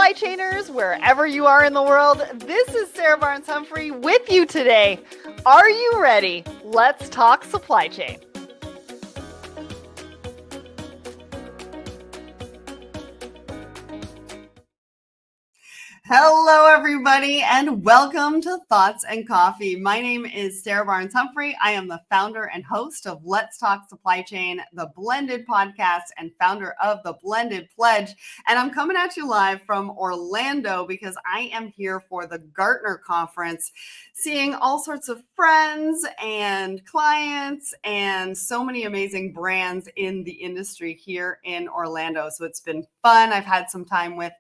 supply chainers, wherever you are in the world. This is Sarah Barnes-Humphrey with you today. Are you ready? Let's talk supply chain. Hello, everybody, and welcome to Thoughts and Coffee. My name is Sarah Barnes-Humphrey. I am the founder and host of Let's Talk Supply Chain, the Blended podcast, and founder of the Blended Pledge. And I'm coming at you live from Orlando because I am here for the Gartner Conference, seeing all sorts of friends and clients and so many amazing brands in the industry here in Orlando. So it's been fun. I've had some time with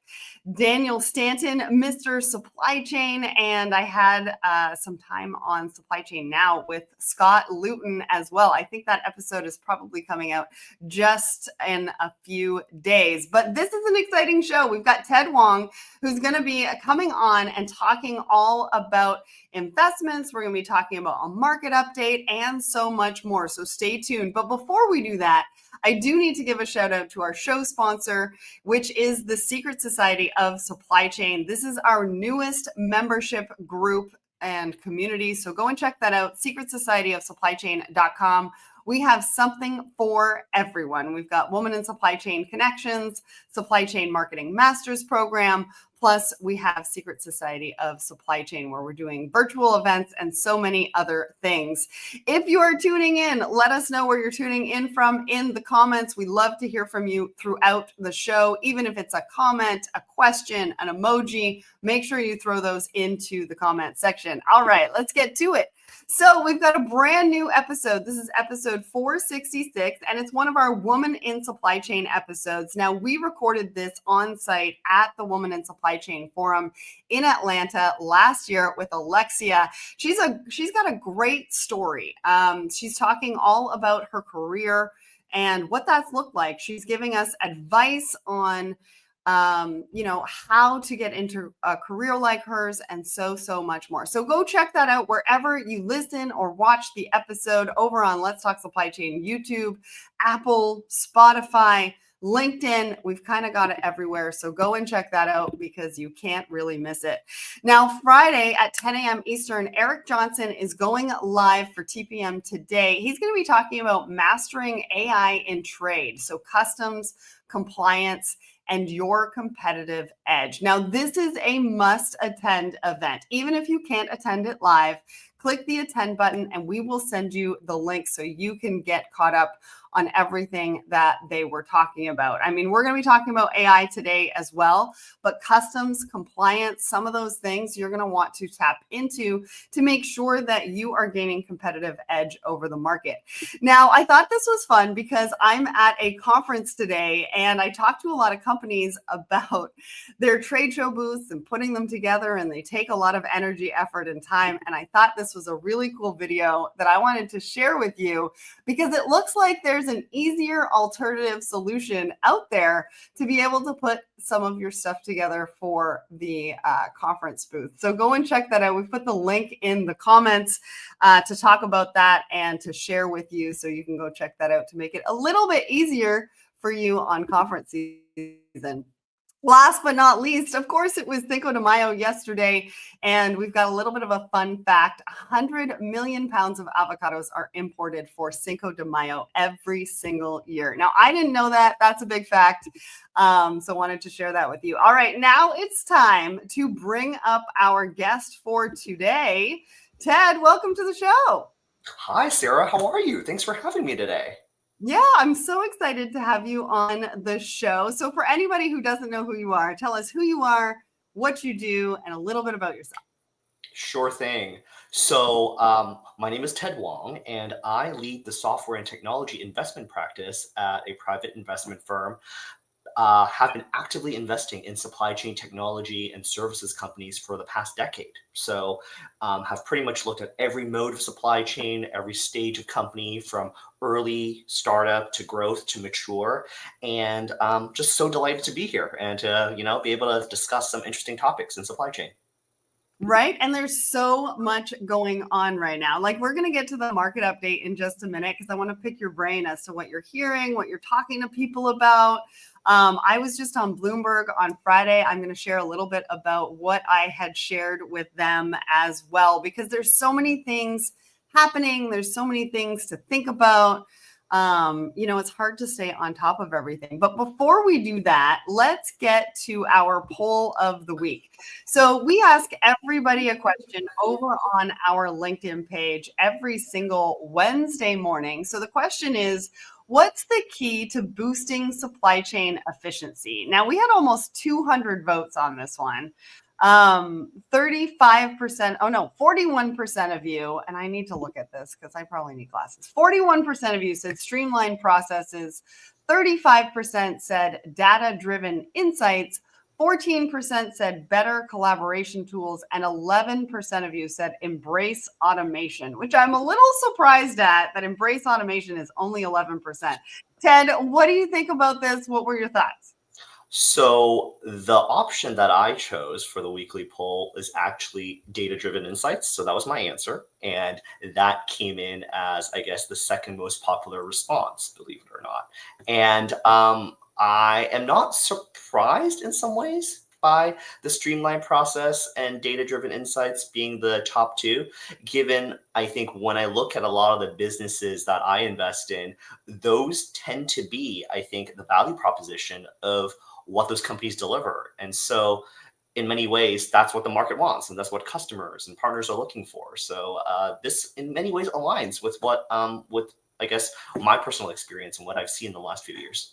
Daniel Stanton, Mr. Supply Chain, and I had some time on Supply Chain Now with Scott Luton as well. I think that episode is probably coming out just in a few days, but this is an exciting show. We've got Ted Wong, who's going to be coming on and talking all about investments. We're going to be talking about a market update and so much more. So stay tuned. But before we do that, I do need to give a shout out to our show sponsor, which is the Secret Society of Supply Chain. This is our newest membership group and community. So go and check that out, secretsocietyofsupplychain.com. We have something for everyone. We've got Woman in Supply Chain Connections, Supply Chain Marketing Masters Program, plus we have Secret Society of Supply Chain, where we're doing virtual events and so many other things. If you are tuning in, let us know where you're tuning in from in the comments. We love to hear from you throughout the show, even if it's a comment, a question, an emoji. Make sure you throw those into the comment section. All right, let's get to it. So we've got a brand new episode. This is episode 466, and it's one of our Woman in Supply Chain episodes. Now, we recorded this on site at the Woman in Supply Chain Forum in Atlanta last year with Alexia. She's got a great story. She's talking all about her career and what that's looked like. She's giving us advice on how to get into a career like hers and so much more. So go check that out wherever you listen or watch the episode, over on Let's Talk Supply Chain, YouTube, Apple, Spotify, LinkedIn. We've kind of got it everywhere. So go and check that out because you can't really miss it. Now, Friday at 10 a.m. Eastern, Eric Johnson is going live for TPM today. He's going to be talking about mastering AI in trade. So customs, compliance, and your competitive edge. Now, this is a must-attend event. Even if you can't attend it live, click the attend button and we will send you the link so you can get caught up on everything that they were talking about. I mean, we're going to be talking about AI today as well, but customs, compliance, some of those things you're going to want to tap into to make sure that you are gaining competitive edge over the market. Now, I thought this was fun because I'm at a conference today and I talked to a lot of companies about their trade show booths and putting them together, and they take a lot of energy, effort, and time. And I thought this was a really cool video that I wanted to share with you because it looks like there's an easier alternative solution out there to be able to put some of your stuff together for the conference booth. So go and check that out. We put the link in the comments to talk about that and to share with you, so you can go check that out to make it a little bit easier for you on conference season. Last but not least, of course, it was Cinco de Mayo yesterday, and we've got a little bit of a fun fact. 100 million pounds of avocados are imported for Cinco de Mayo every single year. Now, I didn't know that. That's a big fact. So wanted to share that with you. All right, now it's time to bring up our guest for today. Ted, welcome to the show. Hi, Sarah. How are you? Thanks for having me today. Yeah, I'm so excited to have you on the show. So for anybody who doesn't know who you are, tell us who you are, what you do, and a little bit about yourself. Sure thing. So my name is Ted Wong, and I lead the software and technology investment practice at a private investment firm. Have been actively investing in supply chain technology and services companies for the past decade. So have pretty much looked at every mode of supply chain, every stage of company, from early startup to growth to mature, and just so delighted to be here and to be able to discuss some interesting topics in supply chain. Right. And there's so much going on right now. Like, we're going to get to the market update in just a minute because I want to pick your brain as to what you're hearing, what you're talking to people about. I was just on Bloomberg on Friday. I'm going to share a little bit about what I had shared with them as well, because there's so many things happening. There's so many things to think about. It's hard to stay on top of everything. But before we do that, let's get to our poll of the week. So we ask everybody a question over on our LinkedIn page every single Wednesday morning. So the question is, what's the key to boosting supply chain efficiency? Now, we had almost 200 votes on this one. 35%, 41% of you, and I need to look at this because I probably need glasses. 41% of you said streamlined processes, 35% said data-driven insights, 14% said better collaboration tools, and 11% of you said embrace automation, which I'm a little surprised at, that embrace automation is only 11%. Ted, what do you think about this? What were your thoughts? So the option that I chose for the weekly poll is actually data-driven insights. So that was my answer. And that came in as, I guess, the second most popular response, believe it or not. And I am not surprised in some ways by the streamlined process and data-driven insights being the top two, given, I think, when I look at a lot of the businesses that I invest in, those tend to be, I think, the value proposition of what those companies deliver. And so in many ways, that's what the market wants, and that's what customers and partners are looking for. So this in many ways aligns with what with, I guess, my personal experience and what I've seen in the last few years.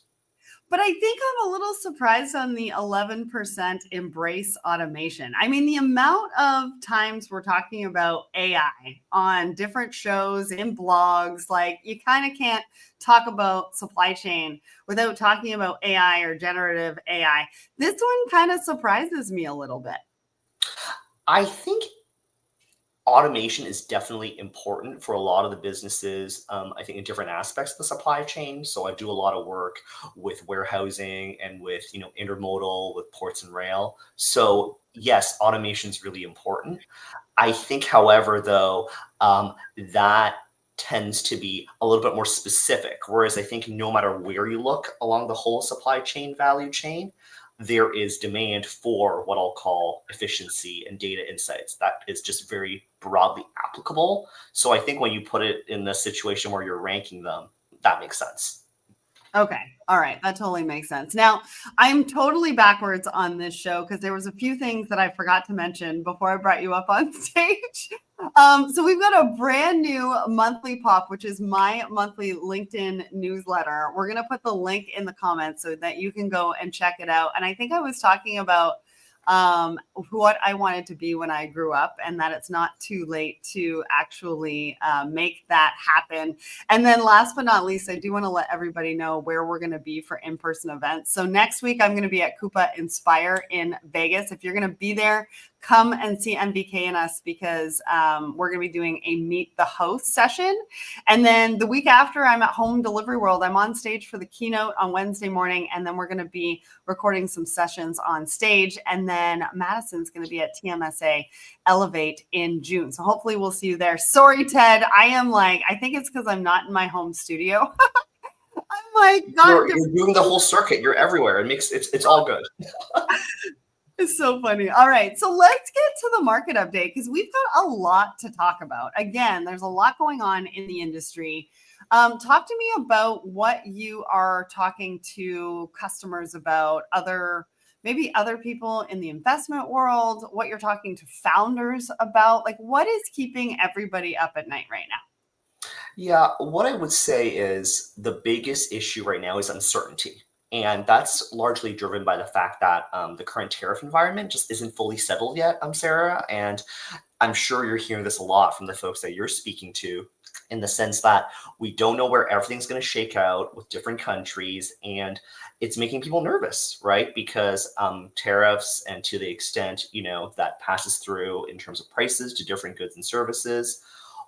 But I think I'm a little surprised on the 11% embrace automation. I mean, the amount of times we're talking about AI on different shows, in blogs, like, you kind of can't talk about supply chain without talking about AI or generative AI. This one kind of surprises me a little bit. I think automation is definitely important for a lot of the businesses, I think, in different aspects of the supply chain. So I do a lot of work with warehousing and with, intermodal, with ports and rail. So yes, automation is really important. I think, however, though, that tends to be a little bit more specific. Whereas I think no matter where you look along the whole supply chain value chain, there is demand for what I'll call efficiency and data insights. That is just very broadly applicable. So I think when you put it in the situation where you're ranking them, that makes sense. Okay. All right. That totally makes sense. Now, I'm totally backwards on this show because there was a few things that I forgot to mention before I brought you up on stage. So we've got a brand new monthly pop, which is my monthly LinkedIn newsletter. We're going to put the link in the comments so that you can go and check it out. And I think I was talking about what I wanted to be when I grew up, and that it's not too late to actually make that happen. And then last but not least, I do want to let everybody know where we're going to be for in-person events. So next week, I'm going to be at 𝐓𝐡𝐨𝐿𝐴 in Vegas. If you're going to be there, come and see MBK and us, because we're going to be doing a meet the host session. And then the week after, I'm at Home Delivery World. I'm on stage for the keynote on Wednesday morning. And then we're going to be recording some sessions on stage. And then Madison's going to be at TMSA Elevate in June. So hopefully we'll see you there. Sorry, Ted. I think it's because I'm not in my home studio. I'm like, God, You're doing the whole circuit. You're everywhere. It's all good. It's so funny. All right. So let's get to the market update, because we've got a lot to talk about. Again, there's a lot going on in the industry. Talk to me about what you are talking to customers about, maybe other people in the investment world, what you're talking to founders about. Like, what is keeping everybody up at night right now? Yeah, what I would say is the biggest issue right now is uncertainty. And that's largely driven by the fact that the current tariff environment just isn't fully settled yet, Sarah. And I'm sure you're hearing this a lot from the folks that you're speaking to, in the sense that we don't know where everything's going to shake out with different countries. And it's making people nervous, right? Because tariffs, and to the extent, that passes through in terms of prices to different goods and services,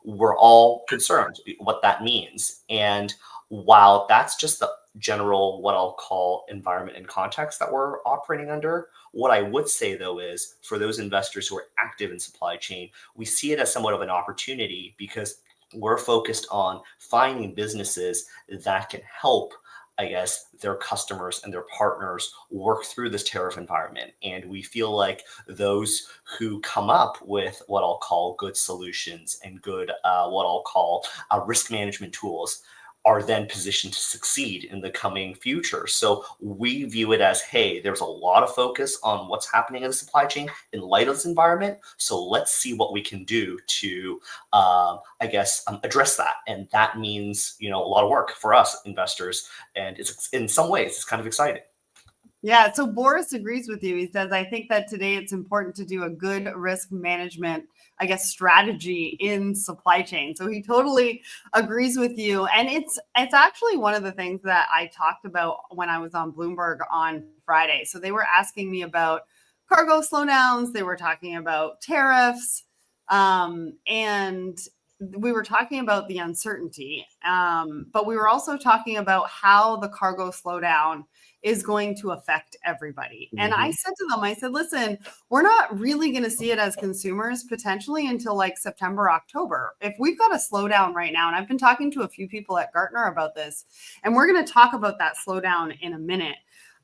we're all concerned what that means. And while that's just the general, what I'll call environment and context that we're operating under. What I would say though is for those investors who are active in supply chain, we see it as somewhat of an opportunity because we're focused on finding businesses that can help, I guess, their customers and their partners work through this tariff environment. And we feel like those who come up with what I'll call good solutions and good, what I'll call risk management tools are then positioned to succeed in the coming future. So we view it as, hey, there's a lot of focus on what's happening in the supply chain in light of this environment. So let's see what we can do to, address that. And that means, a lot of work for us investors. And it's in some ways, it's kind of exciting. Yeah, so Boris agrees with you. He says, I think that today it's important to do a good risk management, strategy in supply chain. So he totally agrees with you. And it's actually one of the things that I talked about when I was on Bloomberg on Friday. So they were asking me about cargo slowdowns. They were talking about tariffs. And we were talking about the uncertainty. But we were also talking about how the cargo slowdown is going to affect everybody. And I said to them, I said, listen, we're not really going to see it as consumers potentially until like September, October. If we've got a slowdown right now, and I've been talking to a few people at Gartner about this, and we're going to talk about that slowdown in a minute.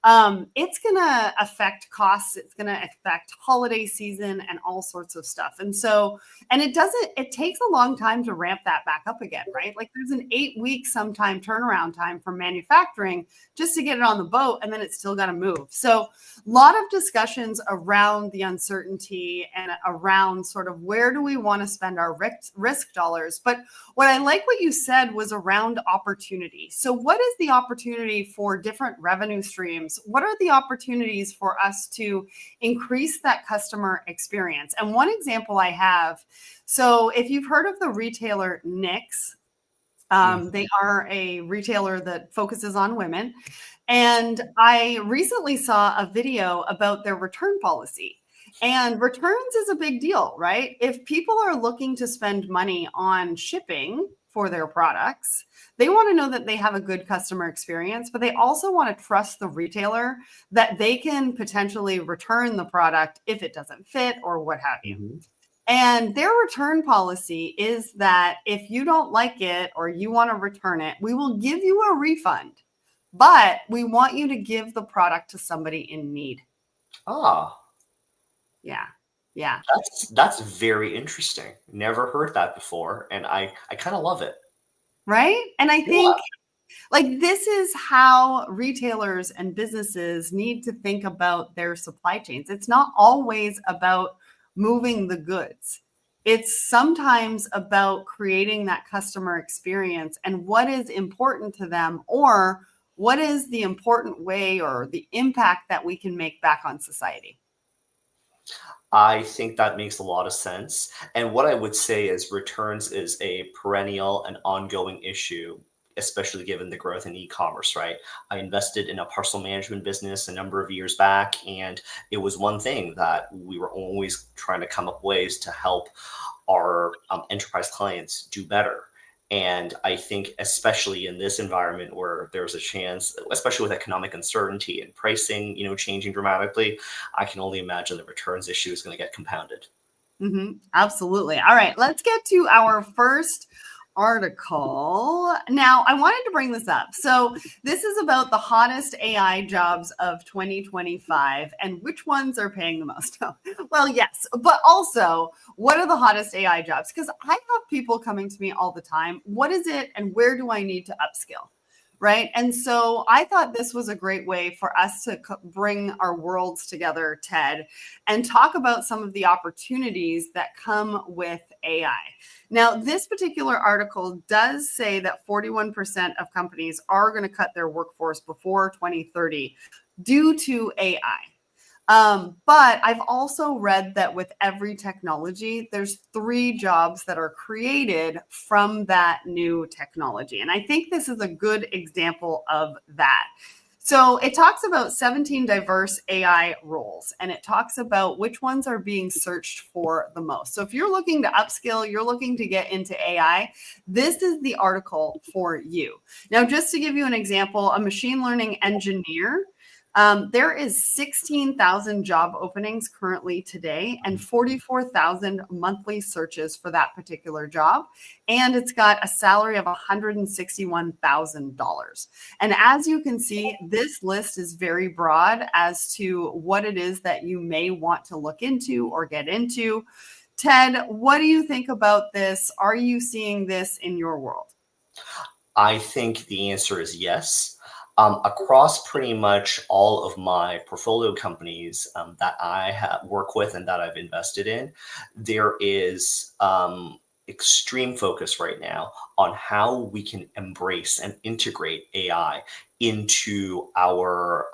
It's going to affect costs. It's going to affect holiday season and all sorts of stuff. And so, and it takes a long time to ramp that back up again, right? Like there's an 8-week sometime turnaround time for manufacturing just to get it on the boat. And then it's still got to move. So a lot of discussions around the uncertainty and around sort of where do we want to spend our risk dollars. But what I like what you said was around opportunity. So what is the opportunity for different revenue streams? What are the opportunities for us to increase that customer experience? And one example I have, so if you've heard of the retailer 𝐓𝐡𝐿, they are a retailer that focuses on women. And I recently saw a video about their return policy. And returns is a big deal, right? If people are looking to spend money on shipping for their products, they want to know that they have a good customer experience, but they also want to trust the retailer that they can potentially return the product if it doesn't fit or what have you. And their return policy is that if you don't like it or you want to return it, we will give you a refund, but we want you to give the product to somebody in need. Yeah. That's very interesting. Never heard that before. And I kind of love it. Right. And I think like this is how retailers and businesses need to think about their supply chains. It's not always about moving the goods. It's sometimes about creating that customer experience and what is important to them, or what is the important way or the impact that we can make back on society. I think that makes a lot of sense. And what I would say is returns is a perennial and ongoing issue, especially given the growth in e-commerce, right? I invested in a parcel management business a number of years back, and it was one thing that we were always trying to come up ways to help our enterprise clients do better. And I think especially in this environment where there's a chance, especially with economic uncertainty and pricing, changing dramatically, I can only imagine the returns issue is going to get compounded. Absolutely. All right, let's get to our first article. Now, I wanted to bring this up. So this is about the hottest AI jobs of 2025 and which ones are paying the most. Well, yes, but also what are the hottest AI jobs? Because I have people coming to me all the time. What is it and where do I need to upskill? Right. And so I thought this was a great way for us to bring our worlds together, Ted, and talk about some of the opportunities that come with AI. Now, this particular article does say that 41% of companies are going to cut their workforce before 2030 due to AI. But I've also read that with every technology, there's 3 jobs that are created from that new technology. And I think this is a good example of that. So it talks about 17 diverse AI roles, and it talks about which ones are being searched for the most. So if you're looking to upskill, you're looking to get into AI, this is the article for you. Now, just to give you an example, a machine learning engineer, there is 16,000 job openings currently today and 44,000 monthly searches for that particular job. And it's got a salary of $161,000. And as you can see, this list is very broad as to what it is that you may want to look into or get into. Ted, what do you think about this? Are you seeing this in your world? I think the answer is yes. Across pretty much all of my portfolio companies that I work with and that I've invested in, there is extreme focus right now on how we can embrace and integrate AI into our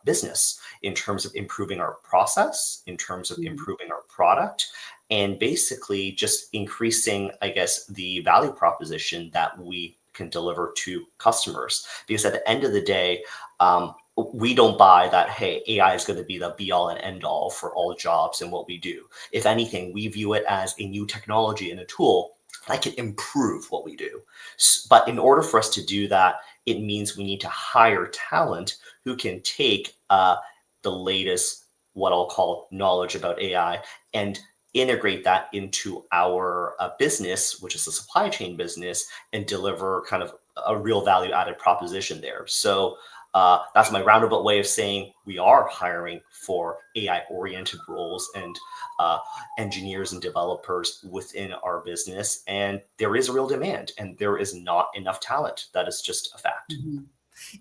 business in terms of improving our process, in terms of improving our product, and basically just increasing, I guess, the value proposition that we can deliver to customers. Because at the end of the day, we don't buy that, hey, AI is going to be the be all and end all for all jobs and what we do. If anything, we view it as a new technology and a tool that can improve what we do. But in order for us to do that, it means we need to hire talent who can take the latest, what I'll call knowledge about AI, and integrate that into our business, which is the supply chain business, and deliver kind of a real value added proposition there. So that's my roundabout way of saying we are hiring for AI oriented roles and engineers and developers within our business. And there is a real demand and there is not enough talent. That is just a fact. Mm-hmm.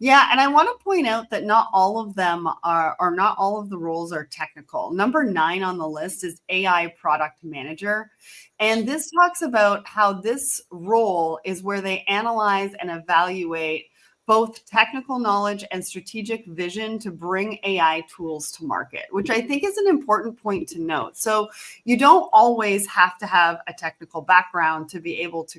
Yeah, and I want to point out that not all of them are, or not all of the roles are technical. Number 9 on the list is AI product manager. And this talks about how this role is where they analyze and evaluate both technical knowledge and strategic vision to bring AI tools to market, which I think is an important point to note. So you don't always have to have a technical background to be able to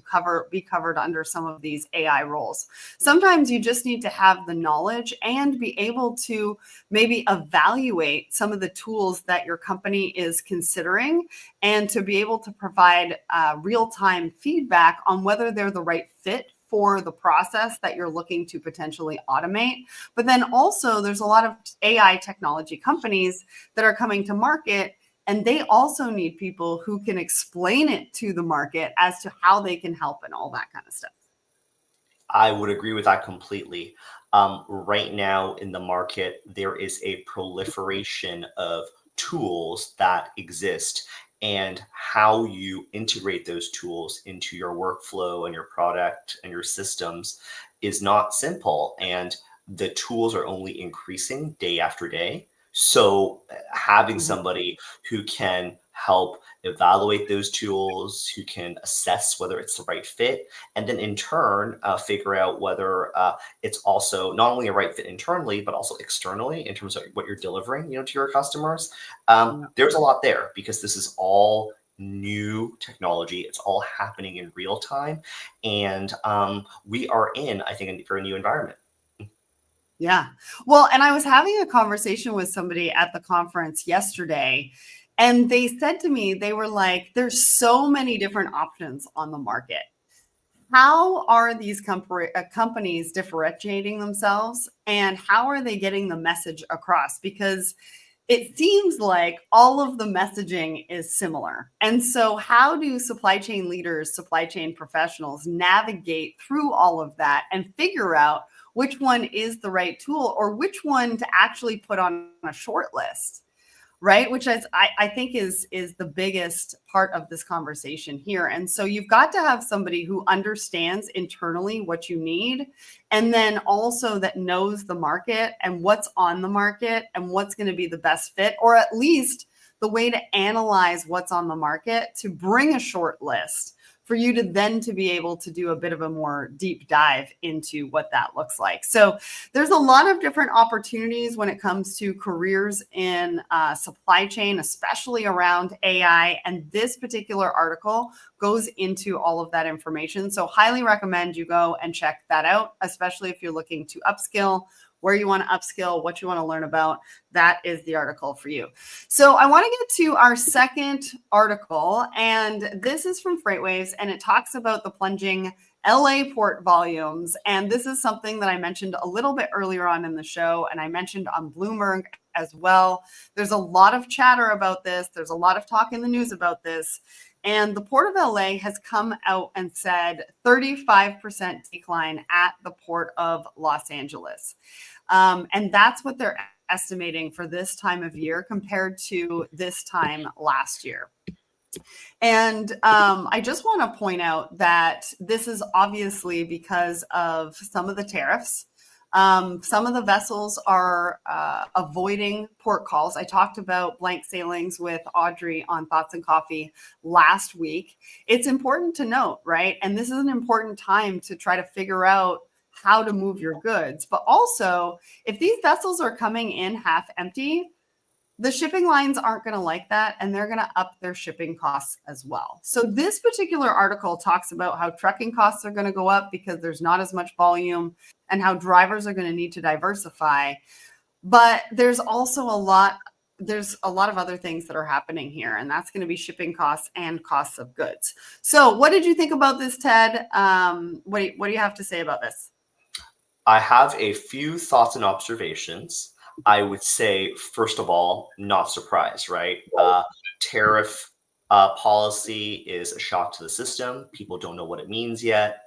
be covered under some of these AI roles. Sometimes you just need to have the knowledge and be able to maybe evaluate some of the tools that your company is considering and to be able to provide real-time feedback on whether they're the right fit for the process that you're looking to potentially automate. But then also there's a lot of AI technology companies that are coming to market, and they also need people who can explain it to the market as to how they can help and all that kind of stuff. I would agree with that completely. Right now in the market, there is a proliferation of tools that exist, and how you integrate those tools into your workflow and your product and your systems is not simple. And the tools are only increasing day after day. So having somebody who can help evaluate those tools, who can assess whether it's the right fit, and then in turn figure out whether it's also not only a right fit internally, but also externally in terms of what you're delivering, to your customers. There's a lot there because this is all new technology. It's all happening in real time, and we are in, I think, for a new environment. Yeah. Well, and I was having a conversation with somebody at the conference yesterday, and they said to me, they were like, there's so many different options on the market. How are these companies differentiating themselves, and how are they getting the message across? Because it seems like all of the messaging is similar. And so how do supply chain leaders, supply chain professionals navigate through all of that and figure out which one is the right tool or which one to actually put on a short list? Right, which I think is the biggest part of this conversation here. And so you've got to have somebody who understands internally what you need, and then also that knows the market and what's on the market and what's going to be the best fit, or at least the way to analyze what's on the market to bring a short list for you to then to be able to do a bit of a more deep dive into what that looks like. So there's a lot of different opportunities when it comes to careers in supply chain, especially around AI. And this particular article goes into all of that information. So highly recommend you go and check that out, especially if you're looking to upskill where you want to upskill, what you want to learn about, that is the article for you. So I want to get to our second article, and this is from FreightWaves, and it talks about the plunging LA port volumes. And this is something that I mentioned a little bit earlier on in the show, and I mentioned on Bloomberg as well. There's a lot of chatter about this. There's a lot of talk in the news about this. And the Port of LA has come out and said 35% decline at the Port of Los Angeles. And that's what they're estimating for this time of year compared to this time last year. And I just want to point out that this is obviously because of some of the tariffs. Some of the vessels are avoiding port calls. I talked about blank sailings with Audrey on Thoughts and Coffee last week. It's important to note, right? And this is an important time to try to figure out how to move your goods. But also, if these vessels are coming in half empty, the shipping lines aren't going to like that, and they're going to up their shipping costs as well. So this particular article talks about how trucking costs are going to go up because there's not as much volume, and how drivers are going to need to diversify. But there's also a lot of other things that are happening here, and that's going to be shipping costs and costs of goods. So what did you think about this, Ted? What do you have to say about this? I have a few thoughts and observations. I would say, first of all, not surprised, right? Tariff policy is a shock to the system. People don't know what it means yet.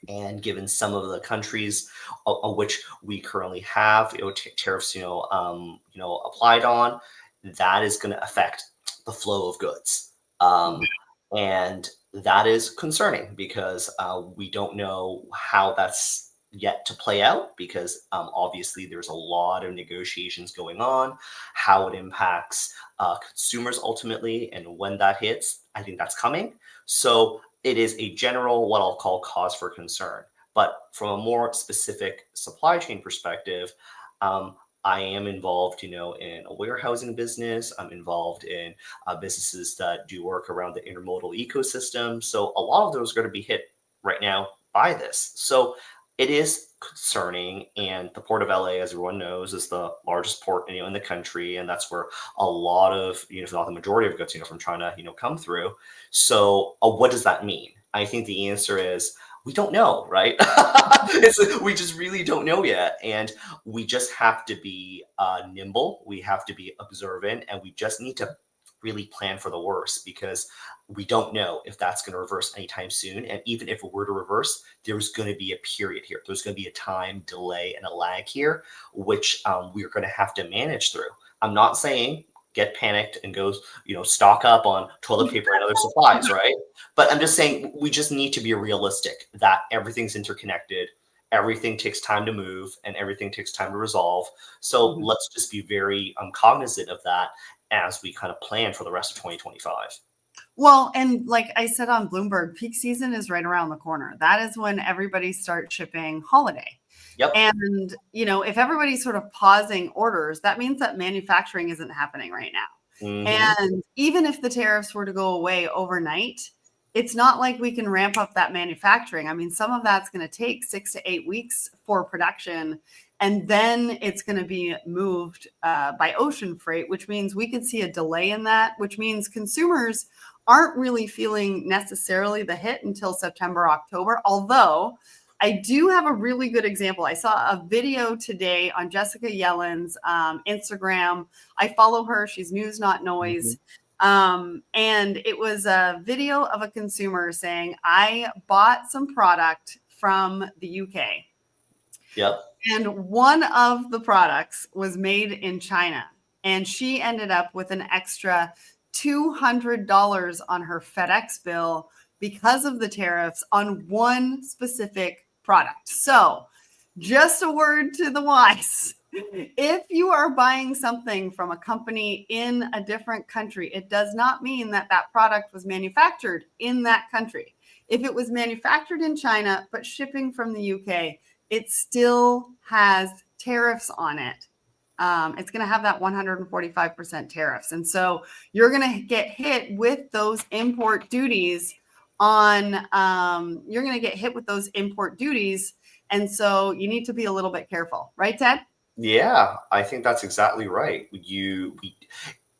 And given some of the countries of which we currently have tariffs, applied on, that is going to affect the flow of goods. And that is concerning because we don't know how that's yet to play out because obviously there's a lot of negotiations going on, how it impacts consumers ultimately, and when that hits, I think that's coming. So it is a general, what I'll call cause for concern. But from a more specific supply chain perspective, I am involved, in a warehousing business. I'm involved in businesses that do work around the intermodal ecosystem. So a lot of those are going to be hit right now by this. So it is concerning, and the Port of LA, as everyone knows, is the largest port in the country, and that's where a lot of, if not the majority of goods, from China, come through. So, what does that mean? I think the answer is we don't know, right? We just really don't know yet, and we just have to be nimble. We have to be observant, and we just need to really plan for the worst because we don't know if that's going to reverse anytime soon. And even if it were to reverse, there's going to be a period here. There's going to be a time delay and a lag here, which we're going to have to manage through. I'm not saying get panicked and go, stock up on toilet paper and other supplies, right? But I'm just saying we just need to be realistic that everything's interconnected. Everything takes time to move and everything takes time to resolve. So let's just be very cognizant of that as we kind of plan for the rest of 2025. Well, and like I said on Bloomberg, peak season is right around the corner. That is when everybody starts shipping holiday. Yep. And, if everybody's sort of pausing orders, that means that manufacturing isn't happening right now. And even if the tariffs were to go away overnight, it's not like we can ramp up that manufacturing. I mean, some of that's going to take 6 to 8 weeks for production. And then it's going to be moved by ocean freight, which means we could see a delay in that, which means consumers aren't really feeling necessarily the hit until September, October. Although I do have a really good example. I saw a video today on Jessica Yellen's Instagram. I follow her. She's News Not Noise. And it was a video of a consumer saying, I bought some product from the UK. Yep. And one of the products was made in China. And she ended up with an extra $200 on her FedEx bill because of the tariffs on one specific product. So just a word to the wise. If you are buying something from a company in a different country, it does not mean that that product was manufactured in that country. If it was manufactured in China, but shipping from the UK, it still has tariffs on it. It's going to have that 145% tariffs. And so you're going to get hit with those import duties And so you need to be a little bit careful, right, Ted? Yeah, I think that's exactly right.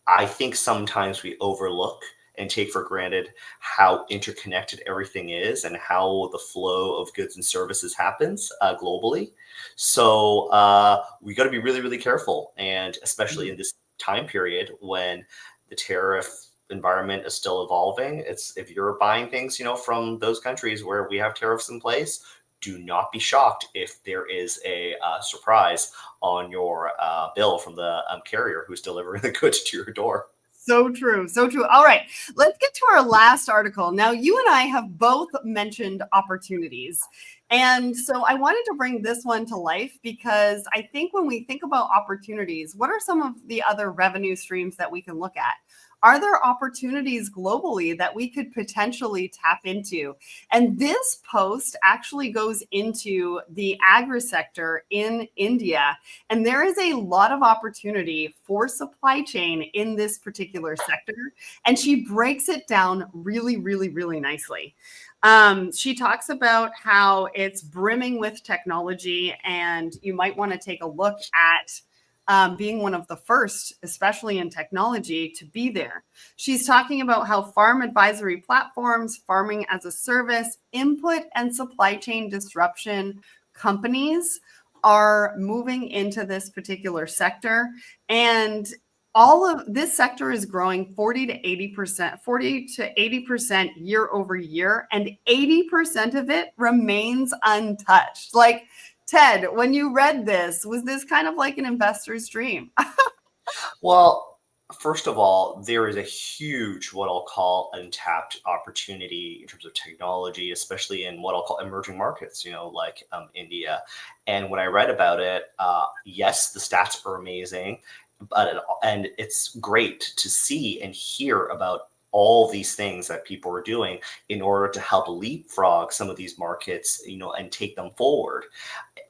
I think sometimes we overlook and take for granted how interconnected everything is and how the flow of goods and services happens globally. So we got to be really, really careful, and especially in this time period when the tariff environment is still evolving. It's if you're buying things, from those countries where we have tariffs in place, do not be shocked if there is a surprise on your bill from the carrier who's delivering the goods to your door. So true. So true. All right. Let's get to our last article. Now, you and I have both mentioned opportunities. And so I wanted to bring this one to life because I think when we think about opportunities, what are some of the other revenue streams that we can look at? Are there opportunities globally that we could potentially tap into? And this post actually goes into the agri sector in India. And there is a lot of opportunity for supply chain in this particular sector. And she breaks it down really, really, really nicely. She talks about how it's brimming with technology, and you might want to take a look at being one of the first, especially in technology, to be there. She's talking about how farm advisory platforms, farming as a service, input and supply chain disruption companies are moving into this particular sector. And all of this sector is growing 40 to 80% year over year, and 80% of it remains untouched. Like, Ted, when you read this, was this kind of like an investor's dream? Well, first of all, there is a huge, what I'll call, untapped opportunity in terms of technology, especially in what I'll call emerging markets, like India. And when I read about it, yes, the stats are amazing, and it's great to see and hear about all these things that people are doing in order to help leapfrog some of these markets, and take them forward.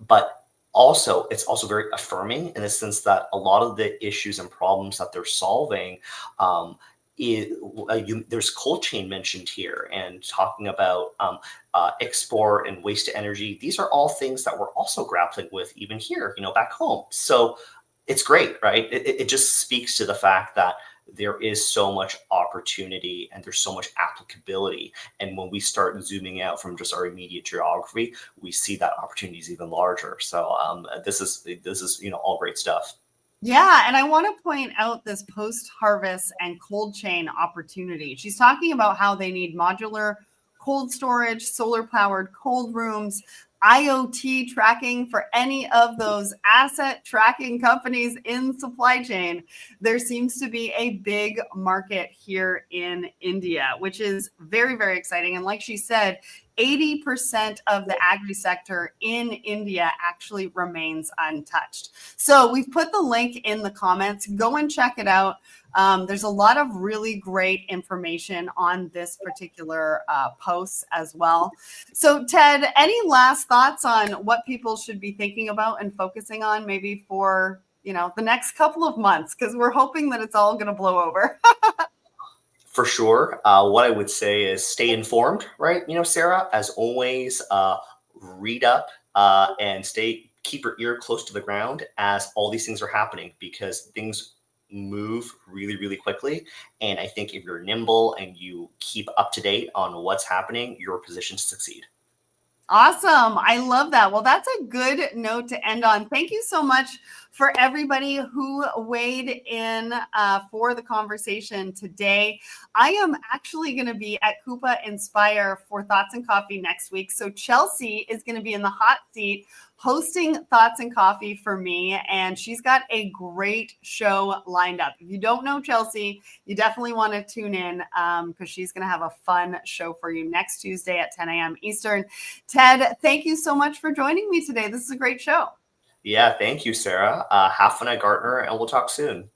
But also, it's also very affirming in the sense that a lot of the issues and problems that they're solving, there's cold chain mentioned here, and talking about export and waste to energy. These are all things that we're also grappling with even here, back home. So it's great, right? It just speaks to the fact that there is so much opportunity and there's so much applicability. And when we start zooming out from just our immediate geography, we see that opportunity is even larger. So this is all great stuff. Yeah, and I want to point out this post-harvest and cold chain opportunity. She's talking about how they need modular cold storage, solar-powered cold rooms, IoT tracking for any of those asset tracking companies in supply chain. There seems to be a big market here in India, which is very, very exciting. And like she said, 80% of the agri sector in India actually remains untouched. So we've put the link in the comments. Go and check it out. There's a lot of really great information on this particular post as well. So Ted, any last thoughts on what people should be thinking about and focusing on maybe for, the next couple of months? Because we're hoping that it's all going to blow over. For sure. What I would say is stay informed, right? Sarah, as always, read up and keep your ear close to the ground as all these things are happening, because things move really, really quickly. And I think if you're nimble and you keep up to date on what's happening, you're positioned to succeed. Awesome. I love that. Well, that's a good note to end on. Thank you so much for everybody who weighed in for the conversation today. I am actually going to be at Coupa Inspire for Thoughts and Coffee next week. So Chelsea is going to be in the hot seat hosting Thoughts and Coffee for me, and she's got a great show lined up. If you don't know Chelsea, you definitely want to tune in because she's going to have a fun show for you next Tuesday at 10 a.m. Eastern. Ted, thank you so much for joining me today. This is a great show. Yeah, thank you, Sarah. Have fun at Gartner, and we'll talk soon.